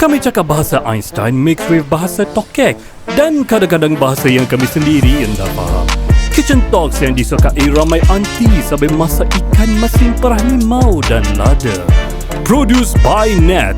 Kami cakap bahasa Einstein mix with bahasa tokek dan kadang-kadang bahasa yang kami sendiri yang tak faham. Kitchen Talks yang disukai ramai anti sampai masak ikan masin perah limau dan lada. Produced by Net.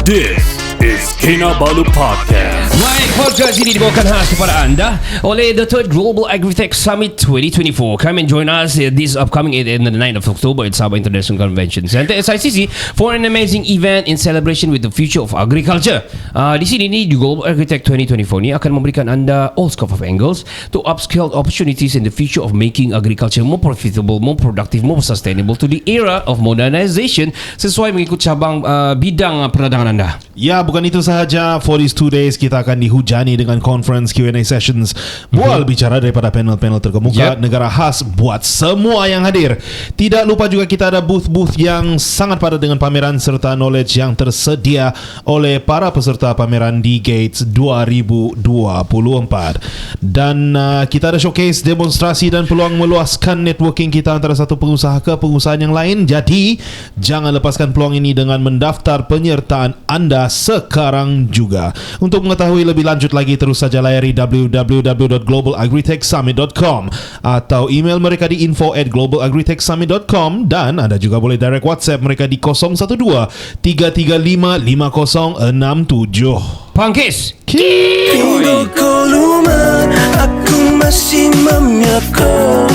This is Kinabalu Podcast. Baik, podcast ini dibawakan khas kepada anda oleh the Third Global Agritech Summit 2024. Come and join us this upcoming in the 9th of October at Sabah International Convention Center SICC for an amazing event in celebration with the future of agriculture. Di sini ni di Global Agritech 2024 ni akan memberikan anda all scope of angles to upscale opportunities in the future of making agriculture more profitable, more productive, more sustainable to the era of modernization sesuai mengikut cabang bidang perdagangan anda. Ya, bukan itu sahaja. For these 2 days kita akan dihujani dengan conference Q&A sessions, bual bicara daripada panel-panel terkemuka, negara khas buat semua yang hadir. Tidak lupa juga kita ada booth-booth yang sangat padat dengan pameran serta knowledge yang tersedia oleh para peserta pameran di Gates 2024. Dan kita ada showcase, demonstrasi dan peluang meluaskan networking kita antara satu pengusaha ke pengusaha yang lain. Jadi jangan lepaskan peluang ini dengan mendaftar penyertaan anda sekarang juga. Untuk mengetahui lebih lanjut lagi, terus saja layari www.globalagritechsummit.com atau email mereka di info@globalagritechsummit.com, dan anda juga boleh direct WhatsApp mereka di 012-335-5067. Pangkis Pingo koluma, aku masih memyako.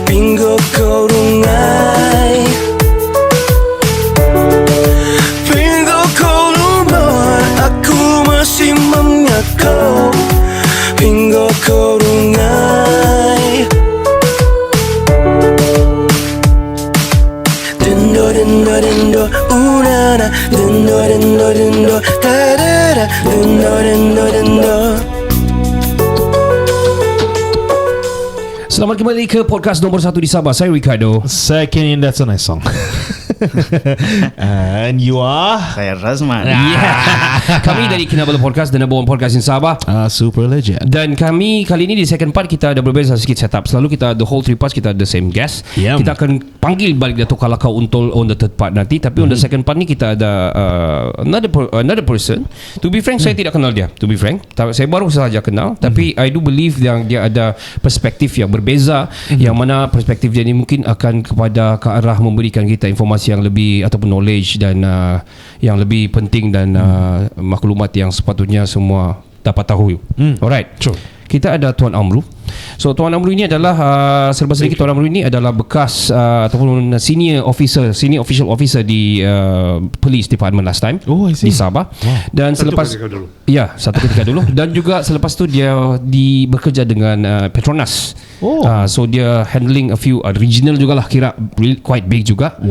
Pingo korungai, pingo koluma, aku masih memyako. Pingo korungai, dendo dendo dendo, unana, dendo dendo dendo, da da da, dendo dendo dendo. Selamat kembali ke podcast nombor 1 di Sabah. Saya Ricardo. Saya Kenny, that's a nice song. And you are? Saya Razman. Kami dari Kinabalu Podcast, the number one podcast in Sabah. Super legend. Dan kami kali ini di second part kita ada berbeza sikit setup. Selalu kita the whole three parts kita the same guest. Kita akan panggil balik Dato' Kalakau untuk on the third part nanti. Tapi on the second part ni kita ada another person. To be frank, saya tidak kenal dia. To be frank, saya baru sahaja kenal. Tapi I do believe yang dia ada perspektif yang berbeza, yang mana perspektif dia ni mungkin akan kepada ke arah memberikan kita informasi yang lebih ataupun knowledge dan yang lebih penting dan maklumat yang sepatutnya semua dapat tahu. Alright. Sure. Kita ada Tuan Amru. So Tuan Amru ini adalah serba sedikit, Tuan Amru ini adalah bekas ataupun senior official officer di police department last time di Sabah. Dan selepas satu ketika dulu dan juga selepas tu dia bekerja dengan Petronas. So dia handling a few regional jugalah, kira quite big juga.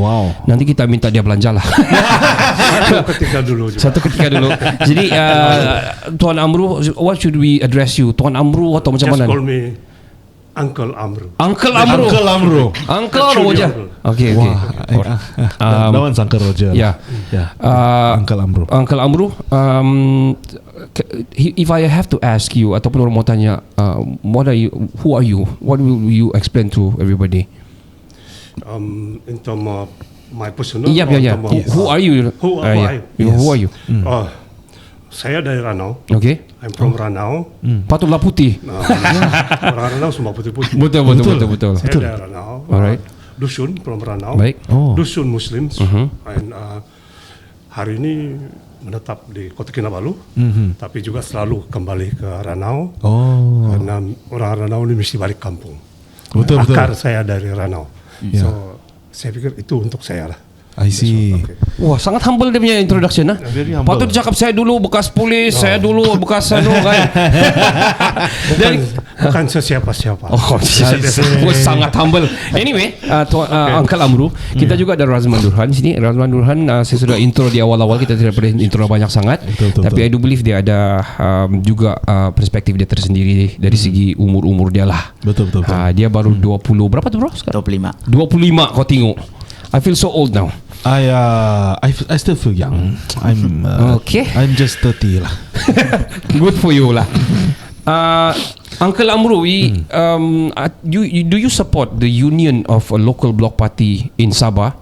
Nanti kita minta dia belanja lah. Satu ketika dulu. Jadi Tuan Amru, what should we address you? Tuan Amru atau macam mana? Just call me Uncle Amru. Uncle Amru. Uncle Amru. Uncle Roger. Okay. Lawan Uncle Roger. Yeah. Uncle Amru. Uncle Amru. If I have to ask you ataupun orang mau tanya, what are you? Who are you? What will you explain to everybody? In terms of my personal. Yeah. Who are you? Who am I? Who are you? Saya dari Ranau. Okay. I'm from Ranau. Patutlah putih. Orang Ranau semua putih-putih. Betul. Saya dari Ranau. Alright. Dusun from Ranau. Baik. Dusun Muslims. And hari ini menetap di Kota Kinabalu. Tapi juga selalu kembali ke Ranau. Karena orang Ranau ini mesti balik kampung. Betul. Akar saya dari Ranau. So saya pikir itu untuk saya lah. I see. Wah, sangat humble dia punya introduction lah. Patut cakap saya dulu bekas polis, saya dulu bekas kan. Bukan sesiapa-siapa. Sangat humble. Anyway, Uncle Amru, kita juga ada Razman Durhan sini. Razman Durhan, saya sudah intro di awal-awal, kita tidak perlu intro banyak sangat. Tapi I do believe dia ada juga perspektif dia tersendiri dari segi umur dia lah. Betul. Dia baru 20 berapa tu bro sekarang? 25 kau tengok. I feel so old now. I still feel young. Okay. I'm just 30 lah. Good for you lah. Uncle Amru, do you support the union of a local bloc party in Sabah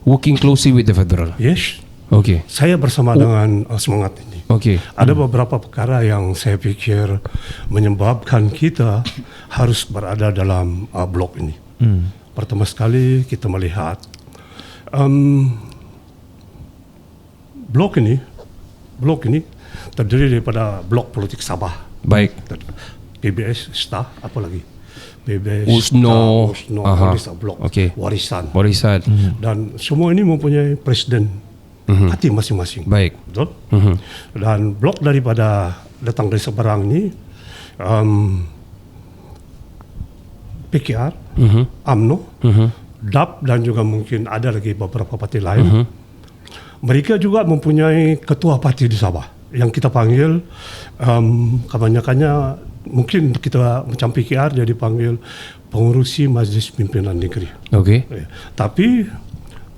working closely with the federal? Yes. Okey. Saya bersama dengan semangat ini. Okey. Ada beberapa perkara yang saya pikir menyebabkan kita harus berada dalam blok ini. Pertama sekali kita melihat blok ini terdiri daripada blok politik Sabah. Baik. PBS, STAH, apa lagi? PBS, USNO. Aha. Warisan blok, Okey. warisan. Warisan. Dan semua ini mempunyai presiden parti masing-masing. Baik. Betul? Dan blok daripada datang dari seberang ini PKR, UMNO, DAP dan juga mungkin ada lagi beberapa parti lain. Mereka juga mempunyai ketua parti di Sabah yang kita panggil kebanyakannya mungkin kita macam PKR jadi panggil pengurusi Majlis Pimpinan Negeri. Okey. Tapi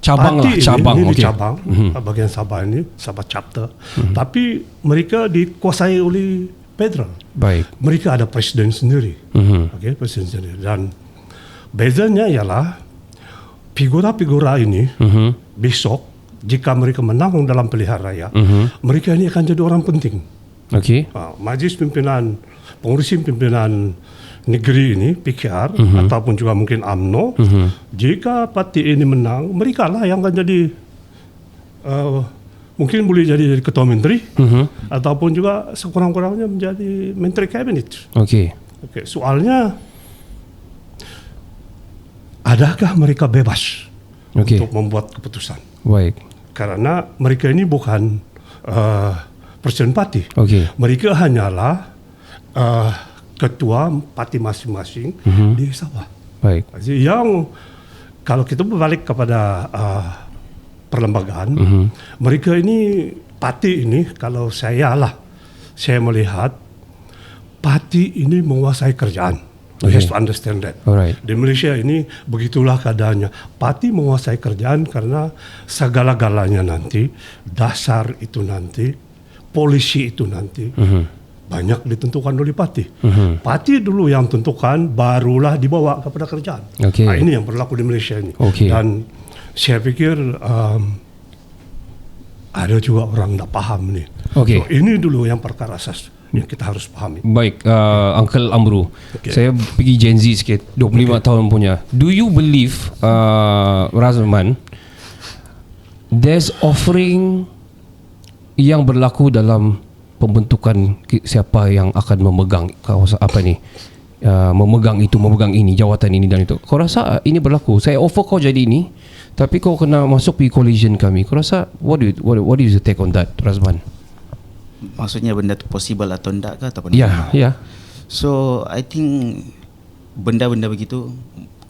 Cabang lah, parti cabang. ini di Okey. cabang bahagian Sabah ini, Sabah chapter. Tapi mereka dikuasai oleh federal. Baik. Mereka ada presiden sendiri. Okey, presiden sendiri. Dan bezanya ialah figura-figura ini besok jika mereka menang dalam pilihan raya, mereka ini akan jadi orang penting. Okey. Majlis pimpinan, pengurusi pimpinan negeri ini PKR ataupun juga mungkin UMNO, jika parti ini menang, mereka lah yang akan jadi mungkin boleh jadi ketua menteri ataupun juga sekurang-kurangnya menjadi menteri kabinet. Okey. Okey, soalnya adakah mereka bebas untuk membuat keputusan? Baik. Karena mereka ini bukan presiden parti. Okey. Mereka hanyalah ketua parti masing-masing di Sabah. Baik. Jadi yang kalau kita berbalik kepada perlembagaan, mereka ini parti ini kalau saya melihat parti ini menguasai kerjaan. You have to understand that. Alright. Di Malaysia ini begitulah keadaannya. Parti menguasai kerjaan karena segala-galanya nanti, dasar itu nanti, polisi itu nanti, banyak ditentukan oleh parti. Parti dulu yang tentukan, barulah dibawa kepada kerjaan. Okey. Ini yang berlaku di Malaysia ini. Okey. Dan saya pikir ada juga orang tak faham ni. Okey. So, ini dulu yang perkara asas yang kita harus pahami. Baik, Uncle Amru. Okey. Saya pergi Gen Z sikit, 25 tahun punya. Do you believe, Razman, there's offering yang berlaku dalam pembentukan siapa yang akan memegang kawasan apa ni? Memegang itu, memegang ini, jawatan ini dan itu. Kau rasa ini berlaku? Saya offer kau jadi ini, tapi kau kena masuk di coalition kami. Kau rasa what do you take on that, Razman? Maksudnya benda tu possible atau tidak ke ataupun Ya, ya. So I think benda-benda begitu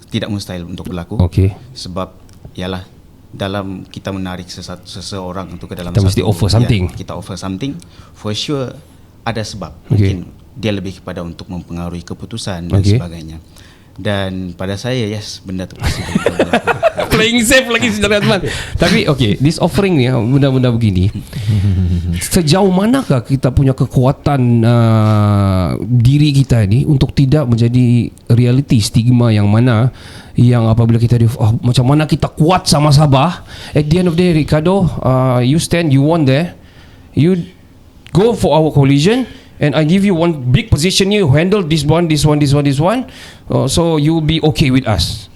tidak mustahil untuk berlaku. Okey. Sebab ialah dalam kita menarik seseorang untuk ke dalam Kita mesti offer something. Kita offer something. For sure ada sebab. Okay. Mungkin dia lebih kepada untuk mempengaruhi keputusan dan Okay. sebagainya. Dan pada saya yes, benda tu possible untuk berlaku. Playing safe lagi Saudara Azman. Tapi okay, this offering ni, benda-benda begini, sejauh manakah kita punya kekuatan diri kita ni untuk tidak menjadi reality stigma yang mana yang apabila kita macam mana kita kuat sama Sabah, at the end of the day, Ricardo, you stand, you won there, you go for our coalition, and I give you one big position, you handle this one, so you'll be okay with us.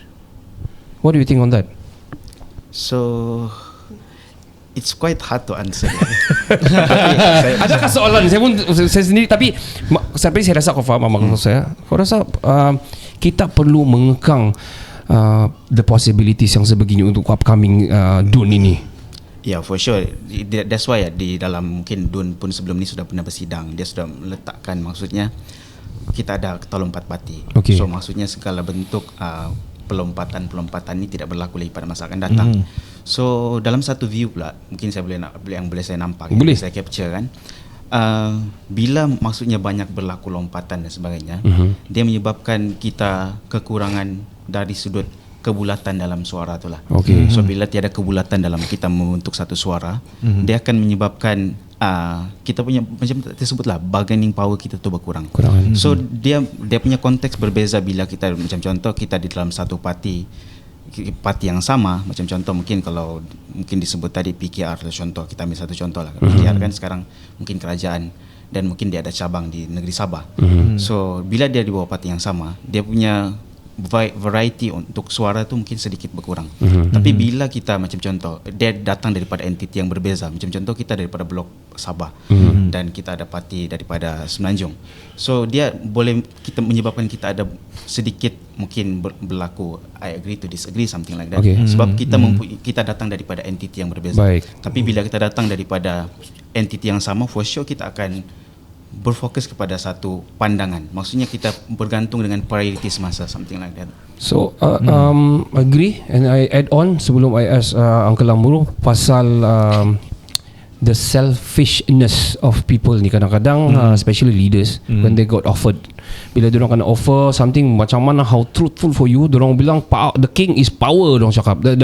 What do you think on that? So it's quite hard to answer. Adakah soalan saya sendiri, tapi saya rasa kau faham maksud saya. Kau rasa kita perlu mengekang the possibilities yang sebegini untuk upcoming DUN ini? Yeah, for sure. That's why di dalam mungkin DUN pun sebelum ni sudah pernah bersidang. Dia sudah meletakkan, maksudnya kita ada ketua lompat parti. Okay. So maksudnya segala bentuk pelompatan ini tidak berlaku lagi pada masa akan datang. So dalam satu view pula, mungkin saya boleh saya nampak, boleh saya capture kan. Bila maksudnya banyak berlaku lompatan dan sebagainya, dia menyebabkan kita kekurangan dari sudut kebulatan dalam suara itulah. Okay. So bila tiada kebulatan dalam kita membentuk satu suara, dia akan menyebabkan kita punya macam tersebutlah bargaining power kita tu berkurang. So dia punya konteks berbeza bila kita macam contoh kita di dalam satu parti parti yang sama. Macam contoh mungkin kalau mungkin disebut tadi PKR, contoh kita ambil satu contoh lah. PKR kan sekarang mungkin kerajaan dan mungkin dia ada cabang di negeri Sabah. So bila dia di bawah parti yang sama, dia punya variety untuk suara tu mungkin sedikit berkurang. Tapi bila kita macam contoh dia datang daripada entiti yang berbeza, macam contoh kita daripada blok Sabah dan kita ada parti daripada Semenanjung, so dia boleh kita menyebabkan kita ada sedikit mungkin berlaku I agree to disagree, something like that. Sebab kita kita datang daripada entiti yang berbeza. Tapi bila kita datang daripada entiti yang sama, for sure kita akan berfokus kepada satu pandangan. Maksudnya kita bergantung dengan priorities masa, something like that. So agree, and I add on sebelum I ask Uncle Amru pasal the selfishness of people ni kadang-kadang, especially leaders, when they got offered, bila diorang kena offer something macam mana, how truthful for you, diorang bilang the king is power, diorang cakap the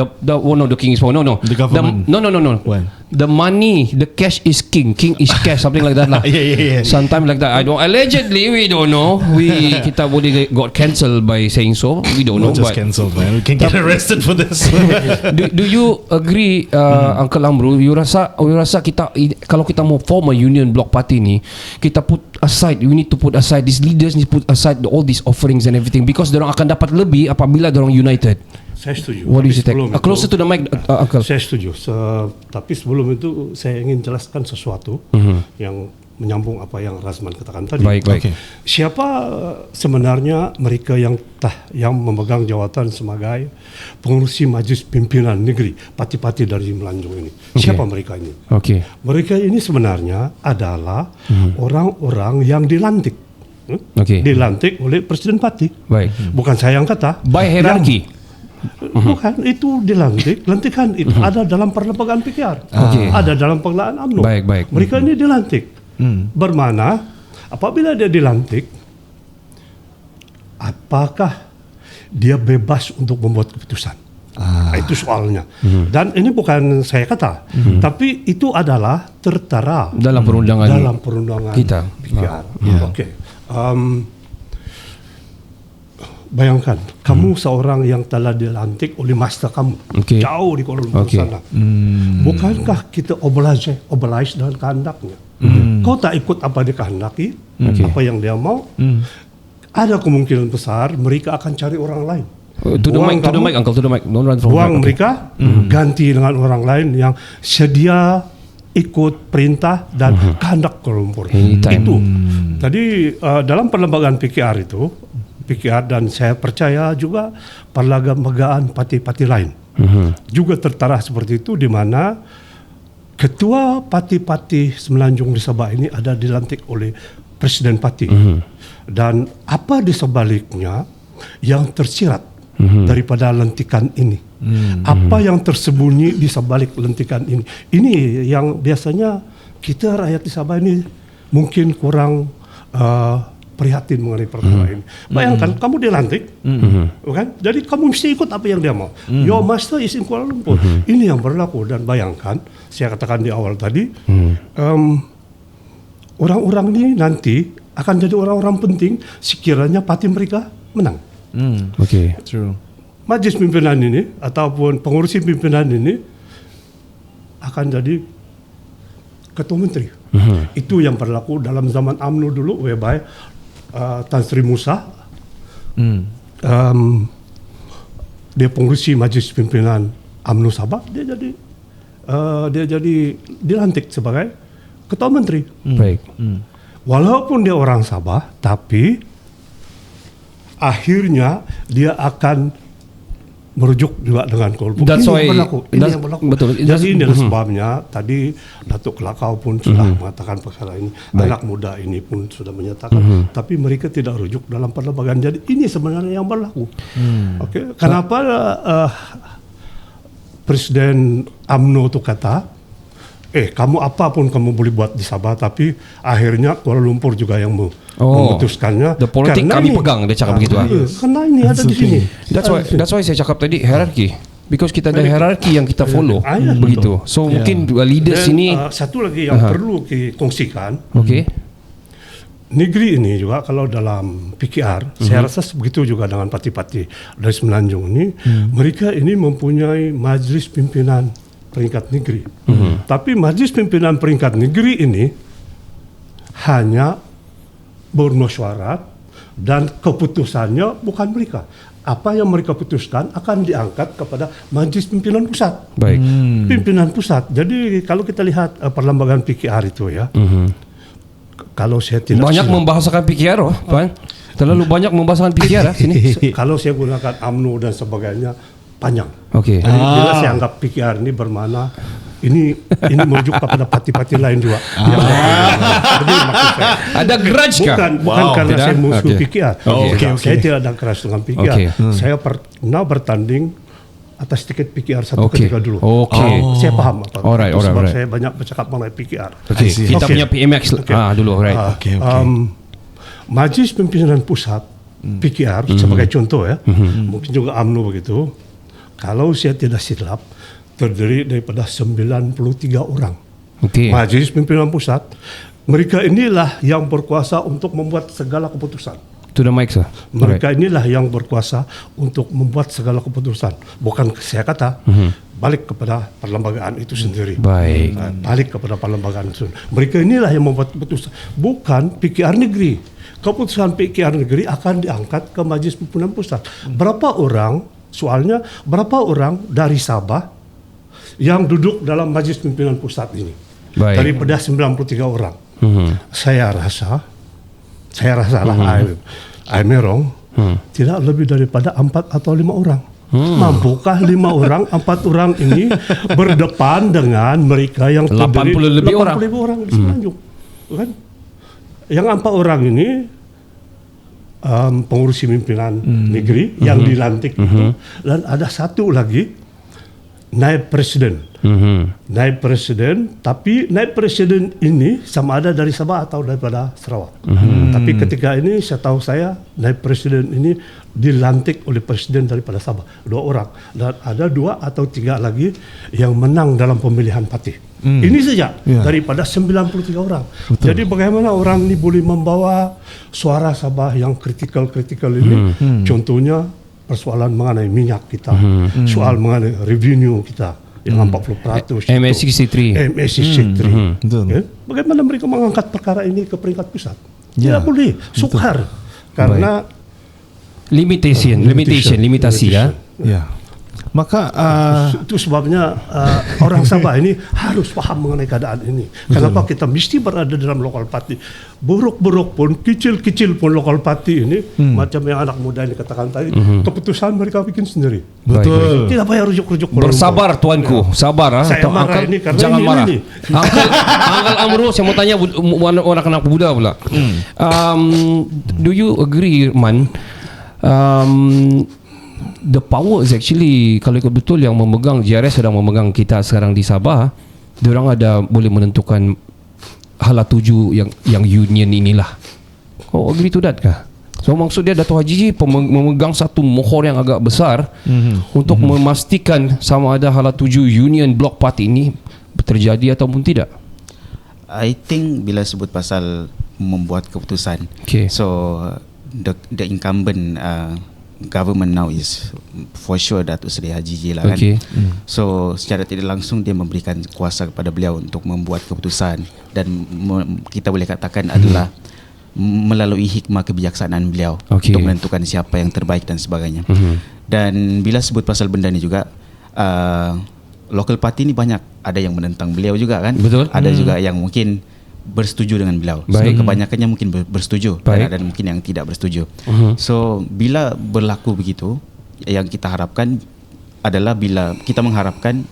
king is power, the government, no. When? The money, the cash is king is cash, something like that lah. yeah. Sometimes like that. Allegedly, we don't know. Kita boleh got cancelled by saying so. We don't know. Not just cancelled, man. We can get arrested for this. do you agree, Uncle Amru? You rasa kita, kalau kita mau form a union block party ni, kita put aside, we need to put aside, these leaders need to put aside all these offerings and everything, because dorang akan dapat lebih apabila dorang united. Saya setuju. What do you think? Closer to the mic, Uncle. Saya setuju. Tapi sebelum itu saya ingin jelaskan sesuatu yang menyambung apa yang Razman katakan tadi. Baik. Okay. Siapa sebenarnya mereka yang memegang jawatan sebagai pengurusi majlis pimpinan negeri parti-parti dari Semenanjung ini? Siapa mereka ini? Okay. Mereka ini sebenarnya adalah orang-orang yang dilantik. Dilantik oleh presiden parti. Baik. Bukan saya yang kata. By hierarchy. Bukan, itu lantikan itu ada dalam perlembagaan PKR, ada dalam pengelolaan UMNO. Baik. Mereka ini dilantik. Bermana apabila dia dilantik, apakah dia bebas untuk membuat keputusan? Itu soalnya. Dan ini bukan saya kata, tapi itu adalah tertera dalam perundangan kita. PKR. Okey. Bayangkan, kamu seorang yang telah dilantik oleh master kamu, jauh di Kuala Lumpur sana. Bukankah kita oblige dengan kehendaknya? Kau tak ikut apa dia kehendaki, apa yang dia mau, ada kemungkinan besar mereka akan cari orang lain. To the mic, Uncle, to the mic. Don't run from buang mereka, ganti dengan orang lain yang sedia ikut perintah dan kehendak Kuala Lumpur. Itu. Tadi dalam perlembagaan PKR itu, PKR dan saya percaya juga perlembagaan parti-parti lain juga tertera seperti itu, di mana ketua parti-parti Semenanjung di Sabah ini ada dilantik oleh presiden parti. Dan apa di sebaliknya yang tersirat daripada lantikan ini? Apa yang tersembunyi di sebalik lantikan ini? Ini yang biasanya kita rakyat di Sabah ini mungkin kurang prihatin mengenai perkara ini. Bayangkan kamu dilantik, kan? Jadi kamu mesti ikut apa yang dia mau. Your master is in Kuala Lumpur. Ini yang berlaku. Dan bayangkan, saya katakan di awal tadi, orang-orang ini nanti akan jadi orang-orang penting sekiranya parti mereka menang. True. Majlis pimpinan ini ataupun pengurusi pimpinan ini akan jadi ketua menteri. Itu yang berlaku dalam zaman UMNO dulu, whereby Tan Sri Musa dia pengurusi majlis pimpinan UMNO Sabah, dia jadi dilantik sebagai ketua menteri. Baik. Walaupun dia orang Sabah, tapi akhirnya dia akan merujuk juga dengan Kuala Lumpur. Ini yang berlaku. Betul. Jadi inilah sebabnya tadi Datuk Kelakau pun sudah mengatakan perkara ini. Anak muda ini pun sudah menyatakan, tapi mereka tidak rujuk dalam perlembagaan. Jadi ini sebenarnya yang berlaku. Okay. Kenapa Presiden UMNO itu kata, kamu apapun kamu boleh buat di Sabah, tapi akhirnya Kuala Lumpur juga yang memutuskannya. The politik kami pegang, dia cakap begitu. Karena ini ada di sini. That's why saya cakap tadi hierarchy. Because kita ada hierarchy yang kita follow. Begitu. So mungkin leaders ini. Satu lagi yang perlu dikongsikan. negeri ini juga kalau dalam PKR, saya rasa begitu juga dengan parti-parti dari Semenanjung ini, mereka ini mempunyai majlis pimpinan peringkat negeri. Tapi majlis pimpinan peringkat negeri ini hanya bermesyuarat dan keputusannya bukan mereka. Apa yang mereka putuskan akan diangkat kepada majlis pimpinan pusat. Baik. Pimpinan pusat. Jadi kalau kita lihat perlembagaan PKR itu ya, kalau saya tidak Banyak silap, membahasakan PKR, Puan. Terlalu banyak membahasakan PKR sini. kalau saya gunakan UMNO dan sebagainya panjang. Okey. Jadi bila saya anggap PKR ini bermakna ini merujuk kepada parti-parti lain juga. Jadi maksud saya, Ada grudge kah? bukan karena Tidak? saya musuh Okey. PKR. Okey. Saya tidak ada keras dengan PKR. Okey. Saya pernah bertanding atas tiket PKR satu Okey. ketika dulu. Okey. Saya paham apa. Alright, Sebab alright. saya banyak bercakap mengenai PKR. Okey. Kita Okey. punya PMX dulu, right. Okey. Majlis Pimpinan Pusat PKR sebagai contoh ya, mungkin juga UMNO begitu. Kalau saya tidak silap, terdiri daripada 93 orang. Okey. Majlis Pimpinan Pusat, mereka inilah yang berkuasa untuk membuat segala keputusan. To the mic, sir. Mereka inilah yang berkuasa untuk membuat segala keputusan. Bukan saya kata, balik kepada perlembagaan itu sendiri. Baik. Balik kepada perlembagaan itu. Mereka inilah yang membuat keputusan. Bukan PKR negeri. Keputusan PKR negeri akan diangkat ke Majlis Pimpinan Pusat. Berapa orang, soalnya berapa orang dari Sabah yang duduk dalam Majlis Pimpinan Pusat ini? Baik. Daripada 93 orang. Saya rasa lah, I'm wrong, tidak lebih daripada 4 atau 5 orang. Mampukah 5 orang, 4 orang ini berdepan dengan mereka yang 80 lebih orang. 80 lebih orang di Semenanjung, kan? Yang 4 orang ini pengurusi pimpinan negeri yang dilantik itu, dan ada satu lagi naib presiden. Naib presiden, tapi naib presiden ini sama ada dari Sabah atau daripada Sarawak. Tapi ketika ini saya naib presiden ini dilantik oleh presiden daripada Sabah, 2 orang, dan ada 2 atau 3 lagi yang menang dalam pemilihan parti. Ini saja daripada 93 orang. Jadi bagaimana orang ini boleh membawa suara Sabah yang kritikal ini? Contohnya persoalan mengenai minyak kita, soal mengenai revenue kita yang 40%. MS63. MS63. Betul. Ya? Bagaimana mereka mengangkat perkara ini ke peringkat pusat? Tidak boleh, sukar. Karena limitasi ya. Ya. Maka itu sebabnya orang Sabah ini harus paham mengenai keadaan ini. Kenapa kita mesti berada dalam lokal parti? Buruk-buruk pun, kecil-kecil pun lokal parti ini, macam yang anak muda ini katakan tadi, keputusan mereka bikin sendiri. betul. Tidak payah rujuk-rujuk. Bersabar tuanku, sabar. Saya Tuan marah Uncle, ini karena jangan ini. marah. Uncle Amru, saya mau tanya orang kenapa Buddha pula. Do you agree, Man? The power is actually, kalau ikut betul yang memegang, JRS sedang memegang kita sekarang di Sabah, diorang ada boleh menentukan hala tuju yang union inilah. Oh, agree to that kah? So maksud dia Dato' Haji memegang satu mohor yang agak besar untuk memastikan sama ada hala tuju union block party ini terjadi ataupun tidak. I think bila sebut pasal membuat keputusan, Okay. so the incumbent government now is for sure Datuk Seri Haji J lah kan. Okay. So secara tidak langsung dia memberikan kuasa kepada beliau untuk membuat keputusan, dan kita boleh katakan adalah melalui hikmah kebijaksanaan beliau untuk menentukan siapa yang terbaik dan sebagainya. Dan bila sebut pasal benda ni juga, local party ni banyak, ada yang menentang beliau juga kan. Betul. Ada juga yang mungkin bersetuju dengan beliau. So, Baik. kebanyakannya mungkin bersetuju, Baik. dan ada mungkin yang tidak bersetuju. So bila berlaku begitu, yang kita harapkan adalah bila kita mengharapkan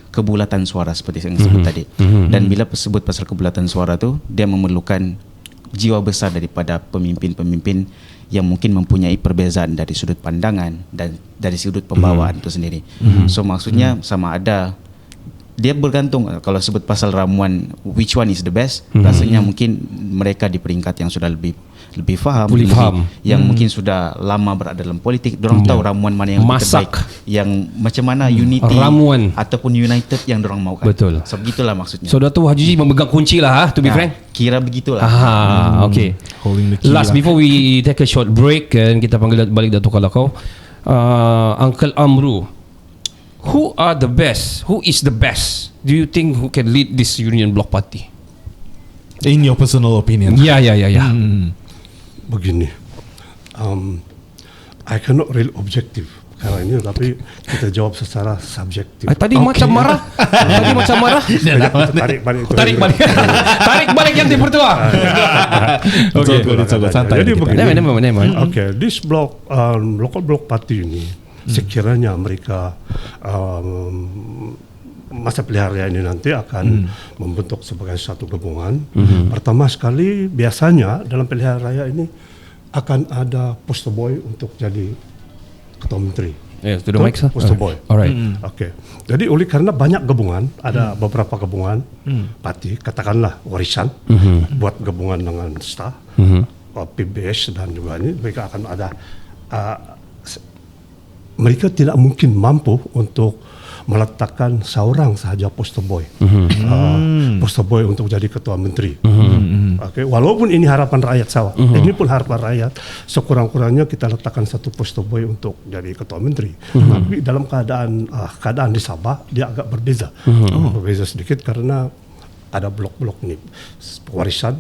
kebulatan suara seperti yang disebut tadi. Dan bila sebut pasal kebulatan suara tu, dia memerlukan jiwa besar daripada pemimpin-pemimpin yang mungkin mempunyai perbezaan dari sudut pandangan dan dari sudut pembawaan itu sendiri. So maksudnya sama ada dia bergantung kalau sebut pasal ramuan which one is the best, rasanya mungkin mereka di peringkat yang sudah lebih faham, Boleh faham. yang mungkin sudah lama berada dalam politik, dorang tahu ramuan mana yang Masak. terbaik, yang macam mana unity Ramuan. ataupun united yang dorang mahukan. Betul. So begitulah maksudnya. So Dato' Haji memegang kunci lah, to be frank. Kira begitulah. Okay. Holding the key Last, lah. before we take a short break and kita panggil balik Dato' Kalakau, Uncle Amru, who are the best? Who is the best? Do you think who can lead this Union Bloc Party? In your personal opinion. Ya. Begini, I cannot really objective kalau ini, tapi kita jawab secara subjektif. Tadi macam marah. Tadi macam marah. Tarik balik. Tarik balik. Tarik balik yang timur tua. Okay. Santai. Jadi begini. Never. Okay, this block, local block party ini, sekiranya mereka masa pelihara ini nanti akan membentuk sebagai satu gabungan. Pertama sekali, biasanya dalam pilihan raya ini akan ada poster boy untuk jadi ketua menteri. Yes, to the mic, sir. Poster boy. Alright. Oke. Jadi oleh karena banyak gabungan, ada beberapa gabungan parti, katakanlah warisan, buat gabungan dengan STA, PBS dan juga ini, mereka akan ada. Mereka tidak mungkin mampu untuk meletakkan seorang sahaja poster boy, poster boy untuk jadi ketua menteri. Okay. Walaupun ini harapan rakyat sawah, ini pun harapan rakyat, sekurang-kurangnya kita letakkan satu poster boy untuk jadi ketua menteri. Tapi dalam keadaan di Sabah dia agak berbeza, berbeza sedikit karena ada blok-blok ini warisan,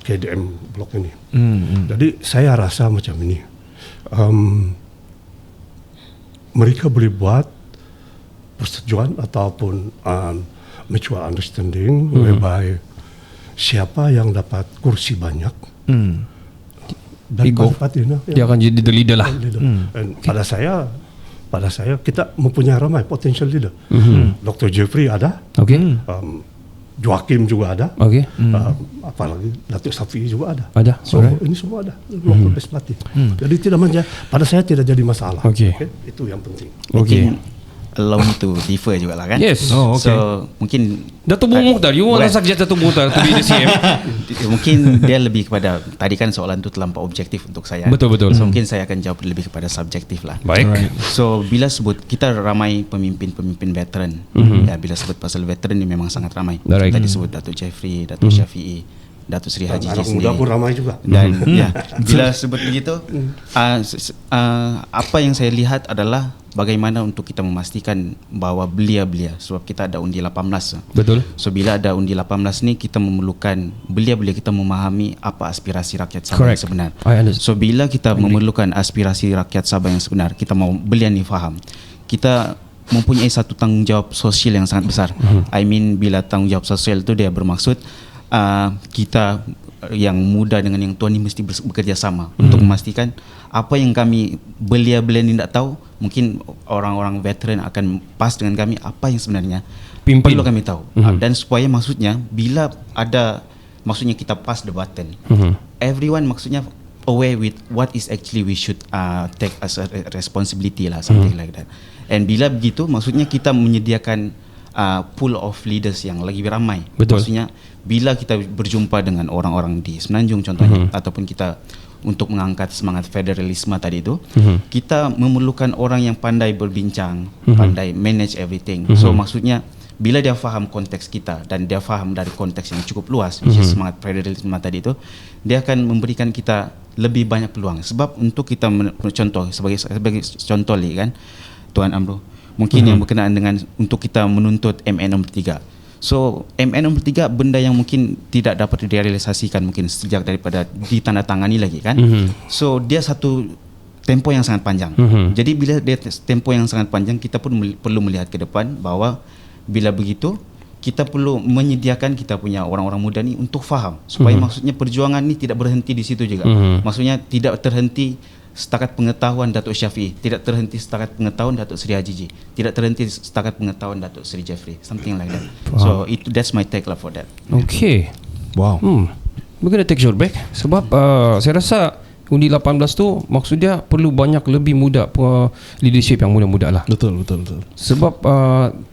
KDM blok ini. Jadi saya rasa macam ini. Mereka boleh buat persetujuan ataupun mutual understanding whereby siapa yang dapat kursi banyak dari parti Dia akan jadi the leader lah. Dan pada saya kita mempunyai ramai potential leader. Dr. Jeffrey ada, Okay. Joakim juga ada, Okay. apalagi Datuk Safi juga ada. Ada. So ini semua ada local best party. Jadi tidak pada saya tidak jadi masalah. Okay. Itu yang penting. Okay. Mungkin allow me to differ juga lah kan. Yes. Oh, okay. So mungkin Dato' Bung Mukhtar, you want to suggest Dato' Bung Mukhtar to be the CM? mungkin dia lebih kepada, tadi kan soalan itu terlampau objektif untuk saya. Betul. So mungkin saya akan jawab lebih kepada subjektif lah. Baik. So bila sebut kita ramai pemimpin veteran, ya bila sebut pasal veteran ini memang sangat ramai. Right. Tadi sebut Datuk Jeffrey, Datuk Syafi'i, Datuk Sri Haji Anak sendiri. muda pun ramai juga. Dan ya, bila sebut begitu, apa yang saya lihat adalah bagaimana untuk kita memastikan bahawa belia-belia, sebab kita ada undi 18. Betul. So bila ada undi 18 ni, kita memerlukan belia-belia kita memahami apa aspirasi rakyat Sabah Correct. yang sebenar. I understand. So bila kita memerlukan aspirasi rakyat Sabah yang sebenar, kita mau belia ni faham, kita mempunyai satu tanggungjawab sosial yang sangat besar. I mean, bila tanggungjawab sosial itu dia bermaksud kita yang muda dengan yang tua ni mesti bekerja sama untuk memastikan apa yang kami belia-belia ni tak tahu, mungkin orang-orang veteran akan pas dengan kami apa yang sebenarnya perlu kami tahu. Dan supaya maksudnya bila ada, maksudnya kita pass the button, everyone maksudnya aware with what is actually we should take as a responsibility lah, something like that. And bila begitu, maksudnya kita menyediakan pool of leaders yang lagi ramai. Betul. Maksudnya bila kita berjumpa dengan orang-orang di Semenanjung contohnya, ataupun kita untuk mengangkat semangat federalisme tadi itu, kita memerlukan orang yang pandai berbincang, pandai manage everything. So maksudnya bila dia faham konteks kita dan dia faham dari konteks yang cukup luas, which is semangat federalisme tadi itu, dia akan memberikan kita lebih banyak peluang. Sebab untuk kita contoh, sebagai contoh ni kan, Tuan Amru, mungkin yang berkenaan dengan untuk kita menuntut MN nombor 3. So MN nombor 3 benda yang mungkin tidak dapat direalisasikan mungkin sejak daripada ditandatangani lagi kan. So dia satu tempo yang sangat panjang. Jadi bila dia tempo yang sangat panjang, kita pun perlu melihat ke depan bahawa bila begitu kita perlu menyediakan kita punya orang-orang muda ni untuk faham supaya maksudnya perjuangan ni tidak berhenti di situ juga. Maksudnya tidak terhenti setakat pengetahuan Datuk Syafi'i, tidak terhenti setakat pengetahuan Datuk Sri Haji, tidak terhenti setakat pengetahuan Datuk Sri Jeffrey, something like that. So that's my take lah for that. Okay. Wow. We're gonna take short break sebab saya rasa Undi 18 tu maksudnya perlu banyak lebih muda leadership yang muda-muda lah. Betul. Sebab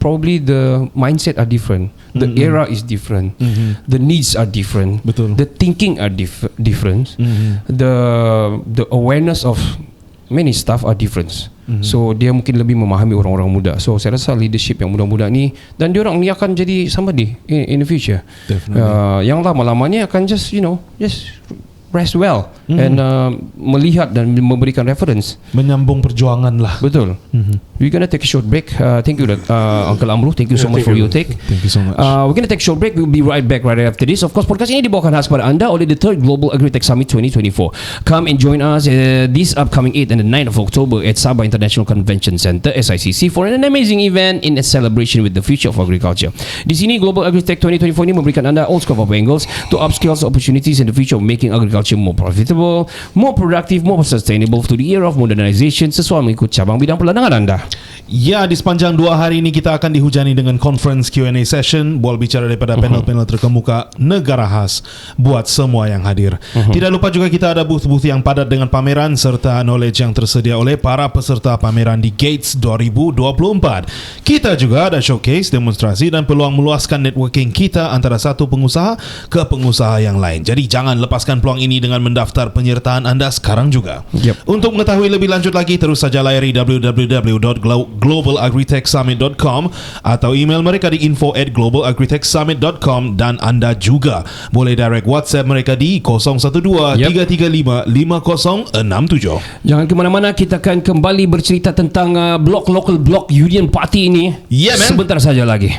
probably the mindset are different, the era is different, the needs are different, Betul. the thinking are different, the awareness of many stuff are different. So dia mungkin lebih memahami orang-orang muda. So saya rasa leadership yang muda-muda ni, dan dia orang ni akan jadi somebody in the future. Yang lama-lamanya akan just rest well and melihat dan memberikan reference, menyambung perjuangan lah. Betul. We're gonna take a short break. Thank you Uncle Amru. Thank you so much for your take. Thank you so much. We're gonna take a short break. We'll be right back right after this. Of course, podcast ini dibawakan khas kepada anda oleh the 3rd Global Agritech Summit 2024. Come and join us this upcoming 8th and the 9th of October at Sabah International Convention Center (SICC) for an amazing event in a celebration with the future of agriculture. Di sini Global Agritech 2024 ini memberikan anda all scope of angles to upskills opportunities in the future of making agriculture more profitable, more productive, more sustainable to the era of modernization sesuai mengikut cabang bidang perlandangan anda. Ya, di sepanjang 2 hari ini kita akan dihujani dengan conference Q&A session, bual bicara daripada panel-panel terkemuka negara khas buat semua yang hadir. Tidak lupa juga kita ada booth-booth yang padat dengan pameran serta knowledge yang tersedia oleh para peserta pameran di Gates 2024. Kita juga ada showcase, demonstrasi dan peluang meluaskan networking kita antara satu pengusaha ke pengusaha yang lain. Jadi jangan lepaskan peluang ini dengan mendaftar penyertaan anda sekarang juga. Untuk mengetahui lebih lanjut lagi, terus saja layari www.globalagritechsummit.com atau email mereka di info@globalagritechsummit.com, dan anda juga boleh direct WhatsApp mereka di 012-335-5067. Jangan ke mana-mana, kita akan kembali bercerita tentang local block Union Party ini sebentar saja lagi.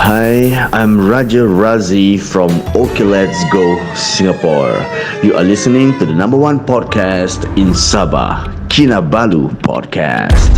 Hi, I'm Raja Razi from OK Let's Go Singapore. You are listening to the #1 podcast in Sabah, Kinabalu Podcast.